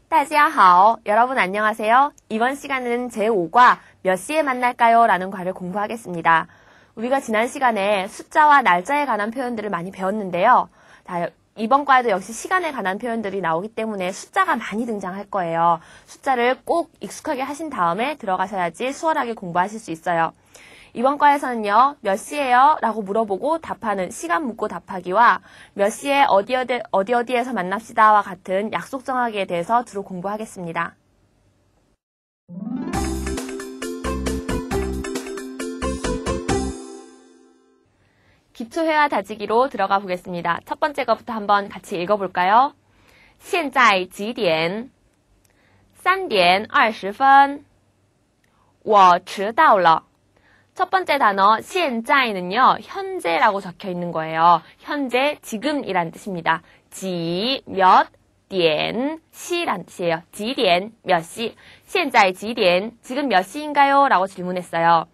다지야하오. 여러분 안녕하세요. 이번 시간은 제5과 몇 시에 만날까요? 라는 과를 공부하겠습니다. 우리가 지난 시간에 숫자와 날짜에 관한 표현들을 많이 배웠는데요. 이번 과에도 역시 시간에 관한 표현들이 나오기 때문에 숫자가 많이 등장할 거예요. 숫자를 꼭 익숙하게 하신 다음에 들어가셔야지 수월하게 공부하실 수 있어요. 이번 과에서는요, 몇 시에요? 라고 물어보고 답하는 시간 묻고 답하기와 몇 시에 어디에서 만납시다와 같은 약속 정하기에 대해서 주로 공부하겠습니다. 기초회화 다지기로 들어가 보겠습니다. 첫 번째 것부터 한번 같이 읽어볼까요? 现在几点? 3点20分. 我迟到了. 첫 번째 단어 现在는요, 현재라고 적혀 있는 거예요. 현재, 지금이란 뜻입니다. 지, 몇, 点, 시란 뜻이에요. 几点, 몇 시. 现在几点, 지금 몇 시인가요? 라고 질문했어요.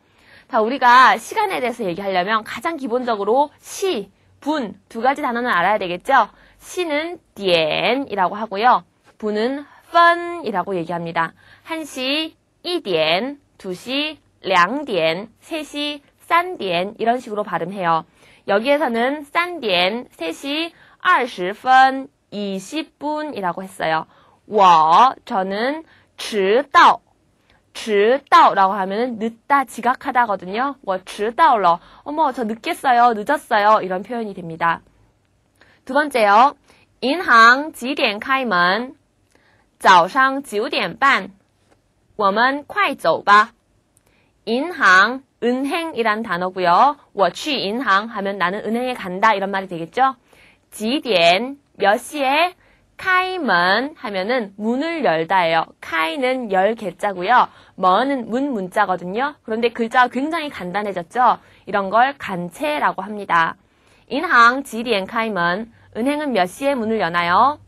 자, 우리가 시간에 대해서 얘기하려면 가장 기본적으로 시, 분, 두 가지 단어는 알아야 되겠죠? 시는 点이라고 하고요. 분은 分이라고 얘기합니다. 1시, 1点, 2시, 2点, 3시, 3点이런 식으로 발음해요. 여기에서는 3点, 3시, 20分, 20분이라고 했어요. 저는 迟到라고 하면은 늦다, 지각하다거든요. 我迟到了. 어머, 저 늦겠어요, 늦었어요. 이런 표현이 됩니다. 두 번째요. 银行几点开门? 早上9点半. 我们快走吧. 银行, 은행이란 단어고요. 我去银行 하면 나는 은행에 간다 이런 말이 되겠죠. 几点, 몇 시에? 开门 하면은 문을 열다예요.开는 열 개자고요.门은 문 문자거든요. 그런데 글자가 굉장히 간단해졌죠. 이런 걸 간체라고 합니다. 银行几点开门? 은행은 몇 시에 문을 여나요?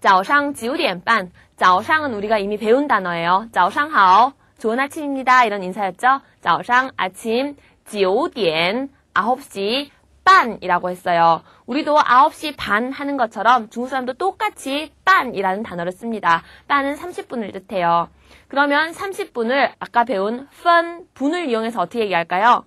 早上9点半. 早上은 우리가 이미 배운 단어예요. 早上好. 좋은 아침입니다. 이런 인사였죠. 早上 아침 9点 9시 반이라고 했어요. 우리도 9시 반 하는 것처럼 중국 사람도 똑같이 반이라는 단어를 씁니다. 반은 30분을 뜻해요. 그러면 30분을 아까 배운 분을 이용해서 어떻게 얘기할까요?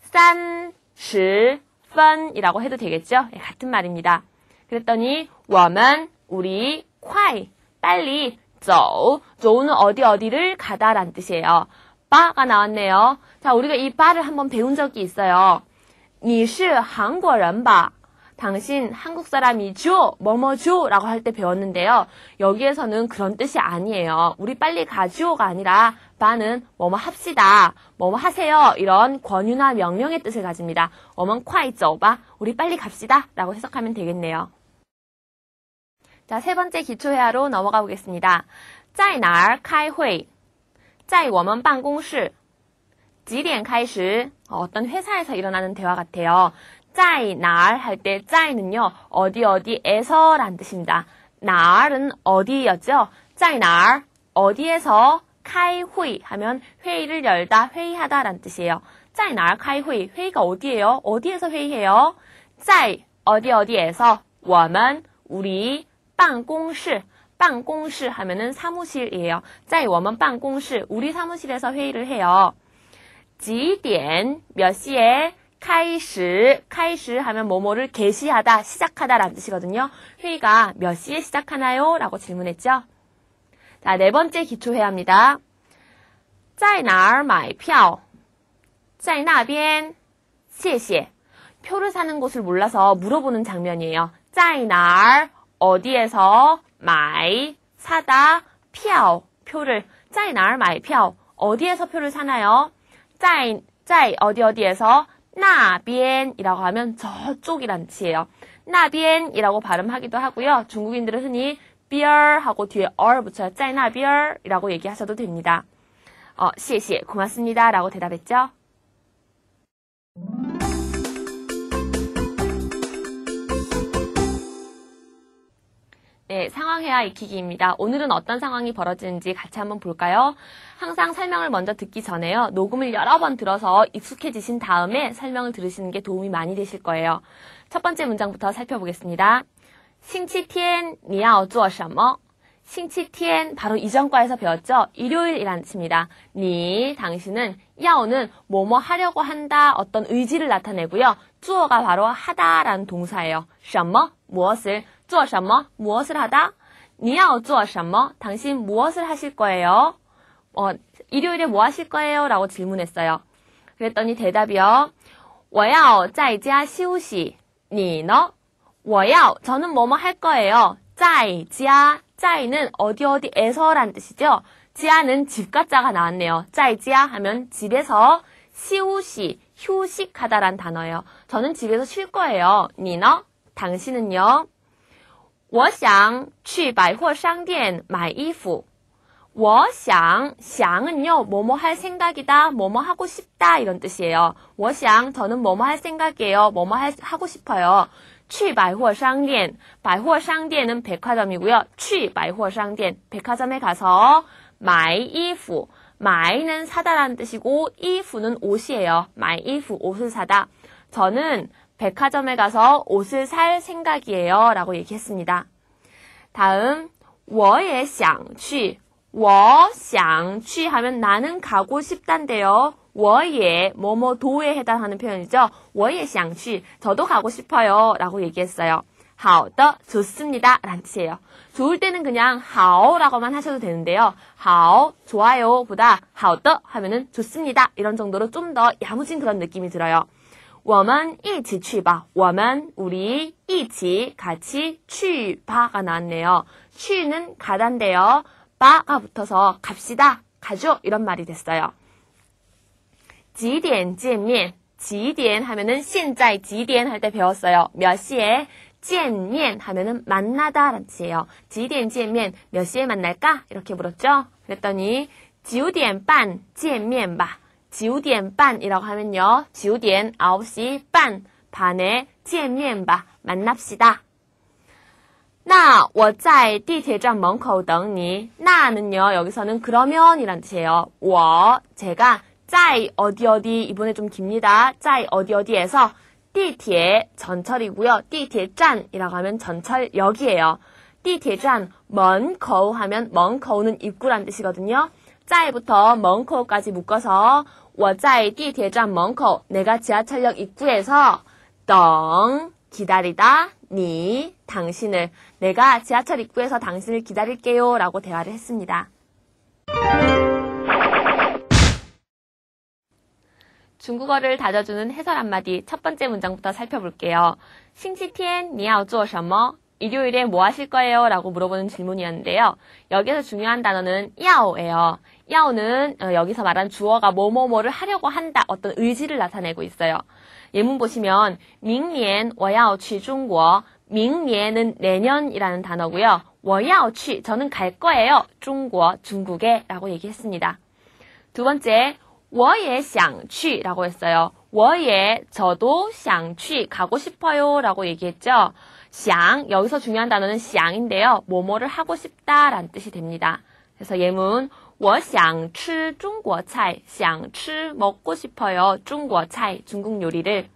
30分이라고 해도 되겠죠? 네, 같은 말입니다. 그랬더니 我们 우리 快 빨리 走 조우는 어디를 가다란 뜻이에요. 바가 나왔네요. 자, 우리가 이 바를 한번 배운 적이 있어요. 你是韩国人吧? 당신 한국 사람이죠? 뭐뭐죠? 라고 할 때 배웠는데요. 여기에서는 그런 뜻이 아니에요. 우리 빨리 가죠가 아니라 바는 뭐뭐 합시다, 뭐뭐 하세요 이런 권유나 명령의 뜻을 가집니다. 我们快走吧, 우리 빨리 갑시다 라고 해석하면 되겠네요. 자, 세 번째 기초회화로 넘어가 보겠습니다. 在哪儿开会? 在我们办公室. 几点开始? 어떤 회사에서 일어나는 대화 같아요. 在哪儿할 때 在는요, 어디에서 란 뜻입니다. 哪儿은 어디였죠? 在哪儿 어디에서 开会 하면 회의를 열다, 회의하다 란 뜻이에요. 在哪儿开会 회의가 어디예요? 어디에서 회의해요? 在 어디에서 我们 우리 办公室 하면은 사무실이에요. 在我们办公室 우리 사무실에서 회의를 해요. 几点 몇 시에 开始 하면 뭐뭐를 개시하다, 시작하다 라는 뜻이거든요. 회의가 몇 시에 시작하나요? 라고 질문했죠. 자, 네 번째 기초회화입니다. 在哪儿买票? 在那边谢谢. 표를 사는 곳을 몰라서 물어보는 장면이에요. 在哪儿 어디에서 买 사다 票 표를 在哪儿买票 어디에서 표를 사나요? 在 어디에서 那边이라고 하면 저쪽이란 뜻이에요. 那边이라고 발음하기도 하고요. 중국인들은 흔히 边 하고 뒤에 얼 붙여요. 在那边이라고 얘기하셔도 됩니다. 谢谢 고맙습니다 라고 대답했죠. 네, 상황회화 익히기입니다. 오늘은 어떤 상황이 벌어지는지 같이 한번 볼까요? 항상 설명을 먼저 듣기 전에요. 녹음을 여러 번 들어서 익숙해지신 다음에 설명을 들으시는 게 도움이 많이 되실 거예요. 첫 번째 문장부터 살펴보겠습니다. 星期天你要做什么? 星期天 바로 이전과에서 배웠죠? 일요일이란 뜻입니다. 니, 당신은, 야오는 뭐뭐 하려고 한다, 어떤 의지를 나타내고요. 주어가 바로 하다라는 동사예요. 什么? 무엇을? 做什么? 무엇을 하다? 你要做什么? 당신 무엇을 하실 거예요? 일요일에 뭐 하실 거예요? 라고 질문했어요. 그랬더니 대답이요. 我要在家休息. 你呢? 我要, 저는 뭐뭐 할 거예요. 在家. 在는 어디에서 란 뜻이죠. 지하는 집가자가 나왔네요. 在家 하면 집에서, 休息, 휴식하다란 단어예요. 저는 집에서 쉴 거예요. 你呢? 당신은요? 我想去百货商店买衣服. 我想, 想은요, 뭐뭐 할 생각이다, 뭐뭐 하고 싶다 이런 뜻이에요. 我想, 저는 뭐뭐 할 생각이에요, 뭐뭐 하고 싶어요. 去百货商店, 百货商店은 백화점이고요. 去百货商店, 백화점에 가서 买衣服, 买는 사다라는 뜻이고 衣服는 옷이에요. 买衣服, 옷을 사다. 저는 백화점에 가서 옷을 살 생각이에요. 라고 얘기했습니다. 다음, 我也想去. 我想去 하면 나는 가고 싶단데요. 我也, 뭐뭐도에 해당하는 표현이죠. 我也想去, 저도 가고 싶어요. 라고 얘기했어요. 好的, 좋습니다. 라는 뜻이에요. 좋을 때는 그냥 好라고만 하셔도 되는데요. 好, 좋아요 보다 好的 하면은 좋습니다. 이런 정도로 좀 더 야무진 그런 느낌이 들어요. 我们一起去吧. 我们, 우리, 一起, 같이, 去吧가 나왔네요. 去는 가단데요. 바가 붙어서 갑시다, 가죠 이런 말이 됐어요. 几点见面? 几点 하면은 现在几点 할 때 배웠어요. 몇 시에? 见面 하면은 만나다 라는 뜻이에요. 几点见面? 몇 시에 만날까? 이렇게 물었죠. 그랬더니 9点半见面吧. 9点半이라고 하면요. 9点 9시, 반, 반에 见面吧. 만납시다. 那我在地铁站门口等你. 나는요, 여기서는 그러면이란 뜻이에요. 我, 제가 在 어디 이번에 좀 깁니다. 在어디에서 地铁 전철이고요. 地铁站이라고 하면 전철역이에요. 地铁站 门口 하면 门口는 입구란 뜻이거든요. 在부터 门口까지 묶어서 我在地铁站门口, 내가 지하철역 입구에서 等 기다리다, 니, 당신을, 내가 지하철 입구에서 당신을 기다릴게요 라고 대화를 했습니다. 중국어를 다져주는 해설 한마디, 첫 번째 문장부터 살펴볼게요. 星期天你要做什么? 일요일에 뭐 하실 거예요? 라고 물어보는 질문이었는데요. 여기서 중요한 단어는 야오예요. 야오는 여기서 말한 주어가 뭐뭐뭐를 하려고 한다, 어떤 의지를 나타내고 있어요. 예문 보시면 明年我要去中国. 明年은 내년이라는 단어고요. 我要去, 저는 갈 거예요. 中国, 중국에 라고 얘기했습니다. 두 번째, 我也想去 라고 했어요. 我也, 저도 想去, 가고 싶어요 라고 얘기했죠. 想, 여기서 중요한 단어는 想인데요. 뭐뭐를 하고 싶다 라는 뜻이 됩니다. 그래서 예문, 我想吃中国菜, 想吃, 먹고 싶어요. 中国菜, 중국 요리를.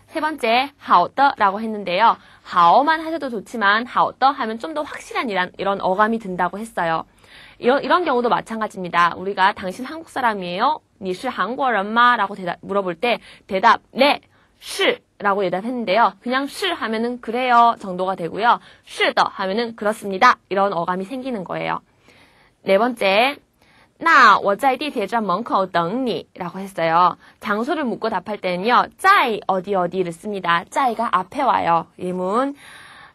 세 번째, 好的 라고 했는데요. 好만 하셔도 좋지만 好的 하면 좀 더 확실한 이런 어감이 든다고 했어요. 이런 경우도 마찬가지입니다. 우리가 당신 한국 사람이에요? 你是韩国人吗? 라고 물어볼 때 대답, 네, 是 라고 대답했는데요. 그냥 是 하면은 그래요 정도가 되고요. 是的 하면은 그렇습니다. 이런 어감이 생기는 거예요. 네 번째, 那我在地铁站门口等你 라고 했어요. 장소를 묻고 답할 때는요. 在 어디를 씁니다. 在가 앞에 와요. 예문,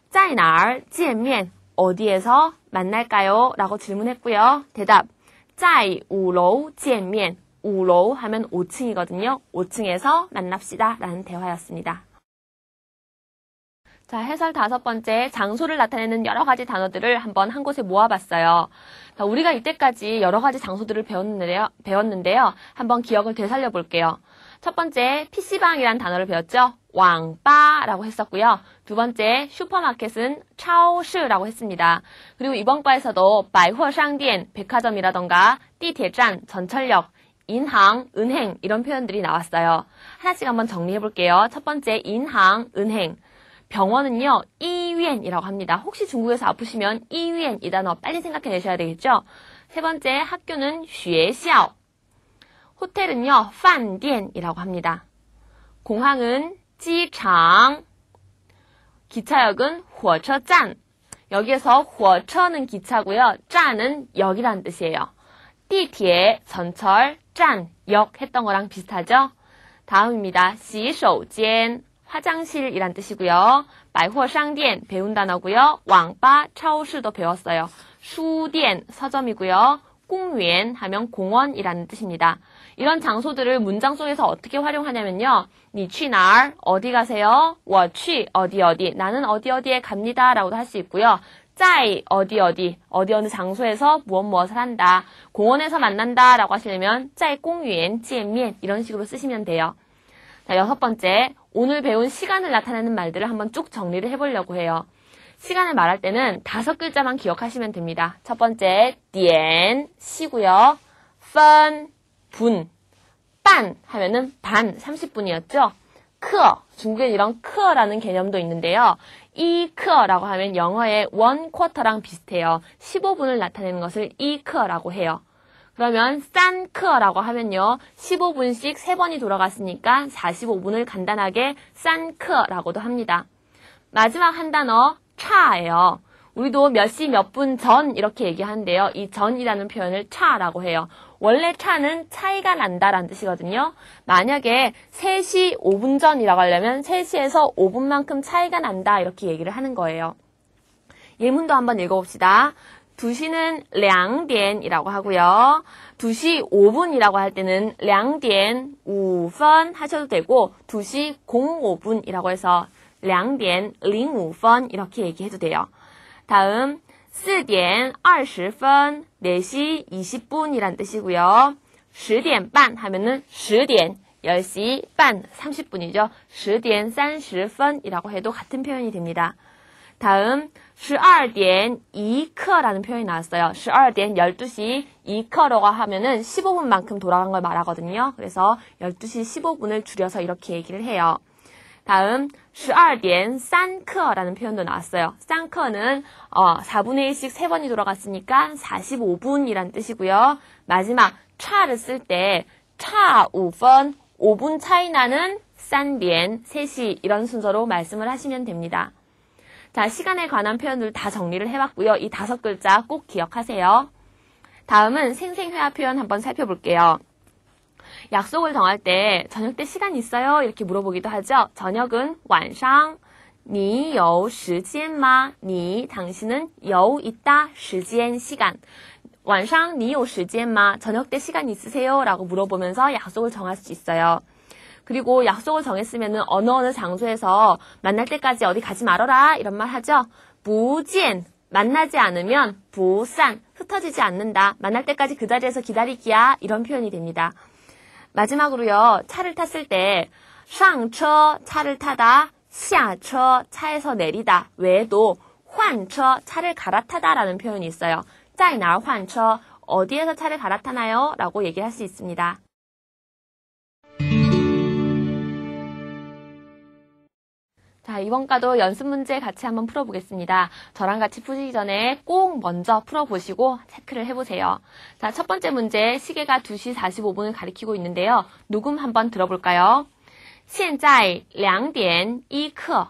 在哪儿见面? 어디에서 만날까요? 라고 질문했고요. 대답, 在五楼见面. 5로 하면 5층이거든요. 5층에서 만납시다 라는 대화였습니다. 자, 해설 다섯 번째, 장소를 나타내는 여러 가지 단어들을 한번 한 곳에 모아봤어요. 자, 우리가 이때까지 여러 가지 장소들을 배웠는데요. 한번 기억을 되살려 볼게요. 첫 번째, PC방이라는 단어를 배웠죠. 왕바라고 했었고요. 두 번째, 슈퍼마켓은 超市라고 했습니다. 그리고 이번 과에서도 百货商店, 백화점이라던가 地铁站, 전철역, 인항, 은행 이런 표현들이 나왔어요. 하나씩 한번 정리해 볼게요. 첫 번째, 인항, 은행. 병원은요, 이위엔이라고 합니다. 혹시 중국에서 아프시면 이위엔 이 단어 빨리 생각해내셔야 되겠죠? 세 번째, 학교는 学校. 호텔은요, 饭店이라고 합니다. 공항은 机场. 기차역은 火车站. 여기에서 火车는 기차고요. 站은 역이란 뜻이에요. 地铁, 전철, 站, 역 했던 거랑 비슷하죠? 다음입니다. 洗手间, 화장실이란 뜻이고요. 百货商店, 배운 단어고요. 网吧, 超市도 배웠어요. 书店, 서점이고요. 公园하면 공원이라는 뜻입니다. 이런 장소들을 문장 속에서 어떻게 활용하냐면요. 你去哪儿? 어디 가세요? 我去 어디 나는 어디에 갑니다 라고도 할 수 있고요. 在어디 어느 장소에서 무엇을 한다. 공원에서 만난다 라고 하시려면 在公园见面 이런 식으로 쓰시면 돼요. 자, 여섯 번째, 오늘 배운 시간을 나타내는 말들을 한번 쭉 정리를 해보려고 해요. 시간을 말할 때는 5글자만 기억하시면 됩니다. 첫 번째, 点, 시고요. 分, 분, 半 하면은 반, 30분이었죠. 课, 중국엔 이런 课라는 개념도 있는데요. 이 课라고 하면 영어의 1쿼터랑 비슷해요. 15분을 나타내는 것을 이 课라고 해요. 그러면 3课라고 하면요. 15분씩 3번이 돌아갔으니까 45분을 간단하게 3课라고도 합니다. 마지막 한 단어, 차예요. 우리도 몇 시 몇 분 전 이렇게 얘기하는데요. 이 전이라는 표현을 차라고 해요. 원래 차는 차이가 난다라는 뜻이거든요. 만약에 3시 5분 전이라고 하려면 3시에서 5분만큼 차이가 난다 이렇게 얘기를 하는 거예요. 예문도 한번 읽어봅시다. 2시는 2点이라고 하고요. 2시 5분이라고 할 때는 2点 5分 하셔도 되고 2시 05분이라고 해서 2点 05分 이렇게 얘기해도 돼요. 다음 4点 20分 4시 20분이란 뜻이고요. 10点 반 하면은 10点 10시 반 30분이죠. 10点 30分이라고 해도 같은 표현이 됩니다. 다음 12点 2刻라는 표현이 나왔어요. 12点 12시 2刻라고 하면은 15분만큼 돌아간 걸 말하거든요. 그래서 12시 15분을 줄여서 이렇게 얘기를 해요. 다음 12点 3刻라는 표현도 나왔어요. 3刻는 4분의 1씩 3번이 돌아갔으니까 45분이란 뜻이고요. 마지막 차를 쓸 때 차 5분, 5분 차이 나는 3点, 3시 이런 순서로 말씀을 하시면 됩니다. 자, 시간에 관한 표현들 다 정리를 해봤고요. 이 5글자 꼭 기억하세요. 다음은 생생회화 표현 한번 살펴볼게요. 약속을 정할 때 저녁 때 시간 있어요? 이렇게 물어보기도 하죠. 저녁은 晚上你有时间吗? 당신은 有 있다, 时间 시간. 晚上你有时间吗? 저녁 때 시간 있으세요? 라고 물어보면서 약속을 정할 수 있어요. 그리고 약속을 정했으면은 어느 장소에서 만날 때까지 어디 가지 말아라 이런 말 하죠. 不见 만나지 않으면 不散 흩어지지 않는다. 만날 때까지 그 자리에서 기다리기야 이런 표현이 됩니다. 마지막으로요. 차를 탔을 때 上车 차를 타다, 下车 차에서 내리다 외에도 换车 차를 갈아타다 라는 표현이 있어요. 在哪儿换车 어디에서 차를 갈아타나요? 라고 얘기할 수 있습니다. 자, 이번 과도 연습 문제 같이 한번 풀어보겠습니다. 저랑 같이 푸시기 전에 꼭 먼저 풀어보시고 체크를 해보세요. 자, 첫 번째 문제, 시계가 2시 45분을 가리키고 있는데요. 녹음 한번 들어볼까요? 现在2点1刻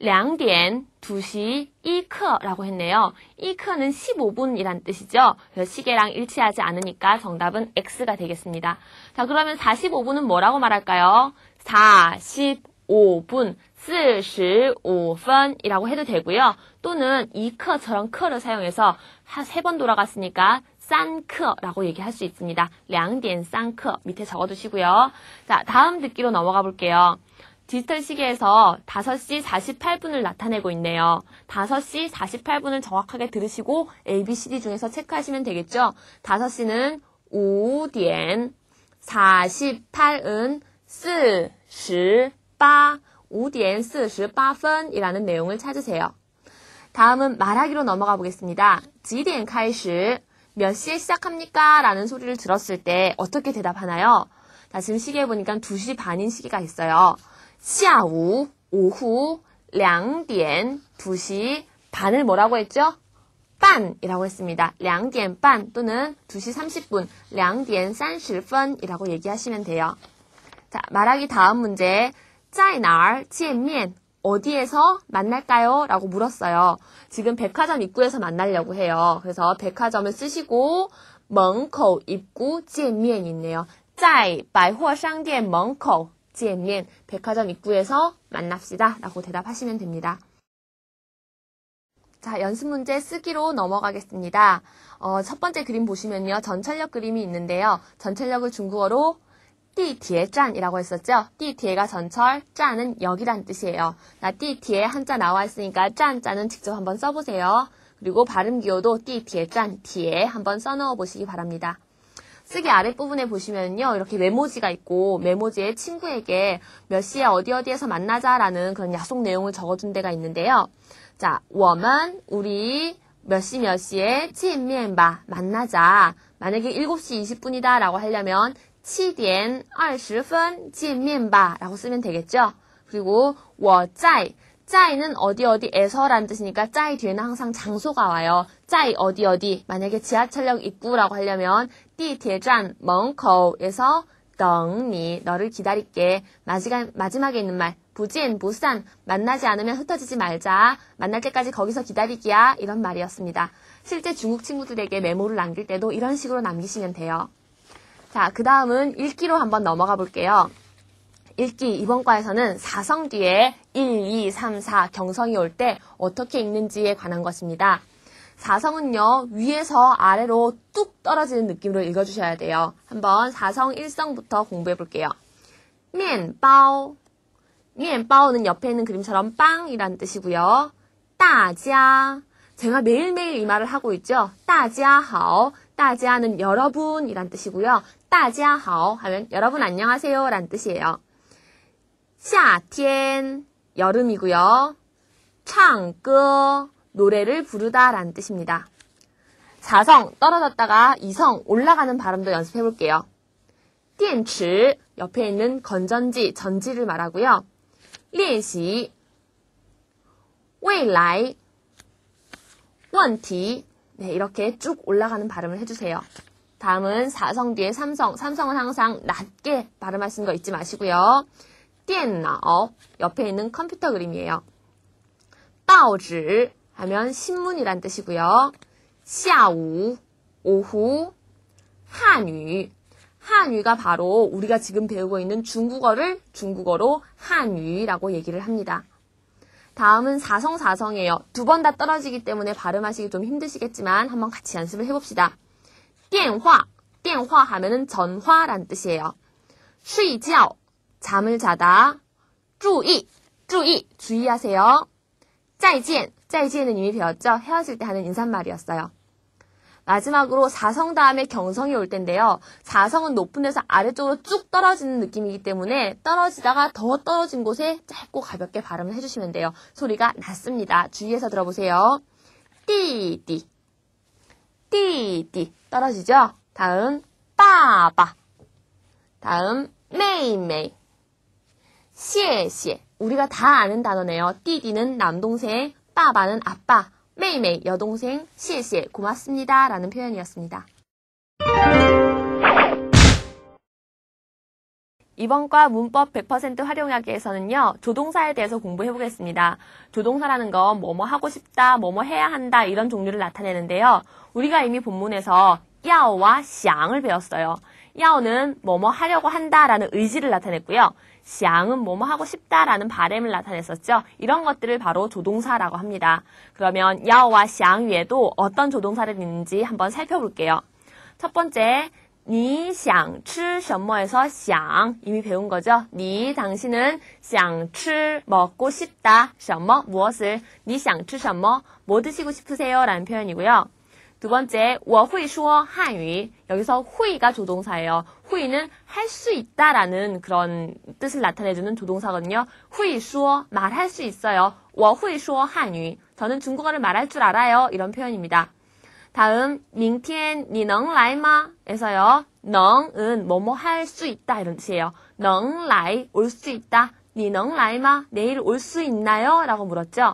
2点 2시 1刻라고 했네요. 1刻는 15분이란 뜻이죠. 그래서 시계랑 일치하지 않으니까 정답은 X가 되겠습니다. 자, 그러면 45분은 뭐라고 말할까요? 45분 45分이라고 해도 되고요. 또는 2刻처럼 크를 사용해서 3번 돌아갔으니까 3刻라고 얘기할 수 있습니다. 2点 3刻 밑에 적어두시고요. 자, 다음 듣기로 넘어가 볼게요. 디지털 시계에서 5시 48분을 나타내고 있네요. 5시 48분을 정확하게 들으시고 A, B, C, D 중에서 체크하시면 되겠죠. 5시는 5点 48은 48 5点 48分이라는 내용을 찾으세요. 다음은 말하기로 넘어가 보겠습니다. 几点开始? 몇 시에 시작합니까? 라는 소리를 들었을 때 어떻게 대답하나요? 자, 지금 시계에 보니까 2시 반인 시기가 있어요. 下午, 오후, 2点, 2시, 반을 뭐라고 했죠? 반이라고 했습니다. 2点半 또는 2시 30분, 2点 30分이라고 얘기하시면 돼요. 자, 말하기 다음 문제. 在哪儿见面? 어디에서 만날까요? 라고 물었어요. 지금 백화점 입구에서 만나려고 해요. 그래서 백화점을 쓰시고 门口 입구 见面 있네요. 在百货商店门口见面. 백화점 입구에서 만납시다 라고 대답하시면 됩니다. 자, 연습 문제 쓰기로 넘어가겠습니다. 첫 번째 그림 보시면요. 전철역 그림이 있는데요. 전철역을 중국어로 地铁站이라고 했었죠. 地铁가 전철, 站은 역이란 뜻이에요. 나 地铁 한자 나와 있으니까 站자는 직접 한번 써보세요. 그리고 발음 기호도 地铁站, 铁 한번 써넣어 보시기 바랍니다. 쓰기 아랫부분에 보시면요. 이렇게 메모지가 있고 메모지에 친구에게 몇 시에 어디에서 만나자라는 그런 약속 내용을 적어준 데가 있는데요. 자, 我们 우리 몇 시에 见面吧 만나자. 만약에 7시 20분이다 라고 하려면 7点20分见面吧라고 쓰면 되겠죠. 그리고 我在 짜이는 어디에서 라는 뜻이니까 짜이 뒤에는 항상 장소가 와요. 짜이 어디 만약에 지하철역 입구라고 하려면 地铁站门口에서 等你 너를 기다릴게. 마지막에 있는 말 不见不散 만나지 않으면 흩어지지 말자. 만날 때까지 거기서 기다리기야. 이런 말이었습니다. 실제 중국 친구들에게 메모를 남길 때도 이런 식으로 남기시면 돼요. 자, 그 다음은 읽기로 한번 넘어가 볼게요. 읽기 이번 과에서는 사성 뒤에 1, 2, 3, 4 경성이 올 때 어떻게 읽는지에 관한 것입니다. 사성은요, 위에서 아래로 뚝 떨어지는 느낌으로 읽어주셔야 돼요. 한번 사성 1성부터 공부해 볼게요. 面包, 面包는 옆에 있는 그림처럼 빵이란 뜻이고요. 大家, 제가 매일매일 이 말을 하고 있죠. 大家好, 大家는 여러분이란 뜻이고요. 大家好 하면 여러분 안녕하세요 란 뜻이에요. 夏天 여름이고요. 唱歌 노래를 부르다 란 뜻입니다. 4성 떨어졌다가 2성 올라가는 발음도 연습해 볼게요. 电池 옆에 있는 건전지, 전지를 말하고요. 练习 未来 问题 네, 이렇게 쭉 올라가는 발음을 해주세요. 다음은 4성 뒤에 3성. 3성은 항상 낮게 발음하시는 거 잊지 마시고요. 电脑 옆에 있는 컴퓨터 그림이에요. 报纸 하면 신문이란 뜻이고요. 下午 오후 汉语 한유가 바로 우리가 지금 배우고 있는 중국어를 중국어로 한유라고 얘기를 합니다. 다음은 4성 4성이에요. 두 번 다 떨어지기 때문에 발음하시기 좀 힘드시겠지만 한번 같이 연습을 해봅시다. 电话 电话하면은 전화란 뜻이에요. 睡觉 잠을 자다. 注意 注意 주의하세요. 再见 再见은 이미 배웠죠? 헤어질 때 하는 인사말이었어요. 마지막으로 4성 다음에 경성이 올 텐데요. 4성은 높은 데서 아래쪽으로 쭉 떨어지는 느낌이기 때문에 떨어지다가 더 떨어진 곳에 짧고 가볍게 발음을 해주시면 돼요. 소리가 낮습니다. 주의해서 들어보세요. 띠띠 띠띠 떨어지죠? 다음 빠빠 다음 메이메이 谢谢 우리가 다 아는 단어네요. 띠띠는 남동생, 빠빠는 아빠, 메이메이 여동생, 谢谢 고맙습니다 라는 표현이었습니다. 이번 과 문법 100% 활용하기에서는요. 조동사에 대해서 공부해 보겠습니다. 조동사라는 건 뭐뭐 하고 싶다, 뭐뭐 해야 한다 이런 종류를 나타내는데요. 우리가 이미 본문에서 야오와 샹을 배웠어요. 야오는 뭐뭐 하려고 한다라는 의지를 나타냈고요. 샹은 뭐뭐 하고 싶다라는 바램을 나타냈었죠. 이런 것들을 바로 조동사라고 합니다. 그러면 야오와 샹 위에도 어떤 조동사를 있는지 한번 살펴볼게요. 첫 번째, 你想吃什么에서 想 이미 배운 거죠. 你 당신은 想吃 먹고 싶다. 什么 무엇을 你想吃什么 뭐 드시고 싶으세요? 라는 표현이고요. 두 번째, 我会说汉语. 여기서 会가 조동사예요. 会는 할 수 있다라는 그런 뜻을 나타내주는 조동사거든요. 会说, 말할 수 있어요. 我会说汉语. 저는 중국어를 말할 줄 알아요. 이런 표현입니다. 다음, 明天你能来吗? 에서요. 能은 뭐뭐 할 수 있다 이런 뜻이에요. 能来, 올 수 있다. 你能来吗? 내일 올 수 있나요? 라고 물었죠.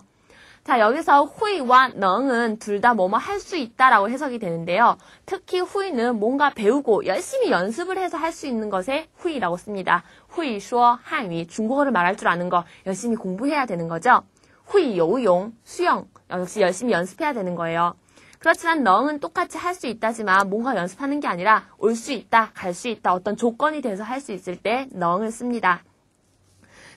자, 여기서 후이와 능은 둘 다 뭐뭐 할 수 있다라고 해석이 되는데요. 특히 후이는 뭔가 배우고 열심히 연습을 해서 할 수 있는 것에 후이라고 씁니다. 후이, 슈어, 한위, 중국어를 말할 줄 아는 거 열심히 공부해야 되는 거죠. 후이, 요용, 수영, 역시 열심히 연습해야 되는 거예요. 그렇지만 능은 똑같이 할 수 있다지만 뭔가 연습하는 게 아니라 올 수 있다, 갈 수 있다, 어떤 조건이 돼서 할 수 있을 때 능을 씁니다.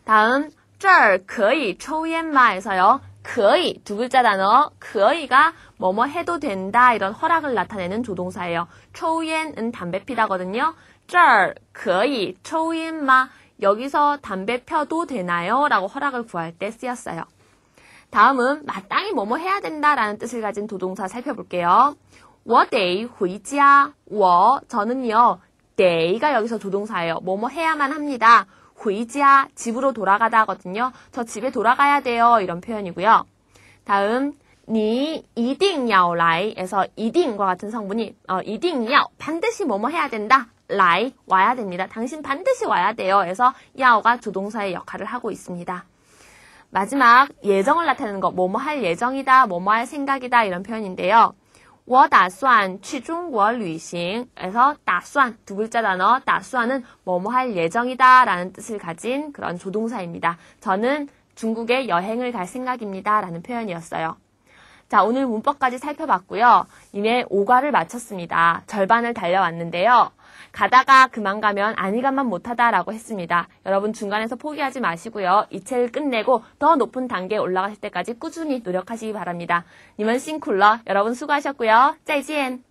다음, 这儿可以抽烟吗? 에서요. 可以, 두 글자 단어, 可以가 뭐뭐 해도 된다 이런 허락을 나타내는 조동사예요. 抽烟은 담배 피다거든요. 这儿可以抽烟吗? 여기서 담배 펴도 되나요? 라고 허락을 구할 때 쓰였어요. 다음은 마땅히 뭐뭐 해야 된다라는 뜻을 가진 조동사 살펴볼게요. 我得回家. 저는요, 得가 여기서 조동사예요. 뭐뭐 해야만 합니다. 回家, 집으로 돌아가다 하거든요. 저 집에 돌아가야 돼요. 이런 표현이고요. 다음, 你一定要来 에서 一定과 같은 성분이 一定要, 반드시 뭐뭐 해야 된다. 来, 와야 됩니다. 당신 반드시 와야 돼요. 에서 要가 조동사의 역할을 하고 있습니다. 마지막, 예정을 나타내는 거, 뭐뭐 할 예정이다, 뭐뭐 할 생각이다 이런 표현인데요. 我打算去中国旅行. 에서 打算, 두 글자 단어, 打算은 뭐뭐 할 예정이다 라는 뜻을 가진 그런 조동사입니다. 저는 중국에 여행을 갈 생각입니다 라는 표현이었어요. 자, 오늘 문법까지 살펴봤고요. 이내 5과를 마쳤습니다. 절반을 달려왔는데요. 가다가 그만 가면 아니가만 못하다라고 했습니다. 여러분 중간에서 포기하지 마시고요. 이 책을 끝내고 더 높은 단계에 올라가실 때까지 꾸준히 노력하시기 바랍니다. 你们辛苦了. 여러분 수고하셨고요. 再见.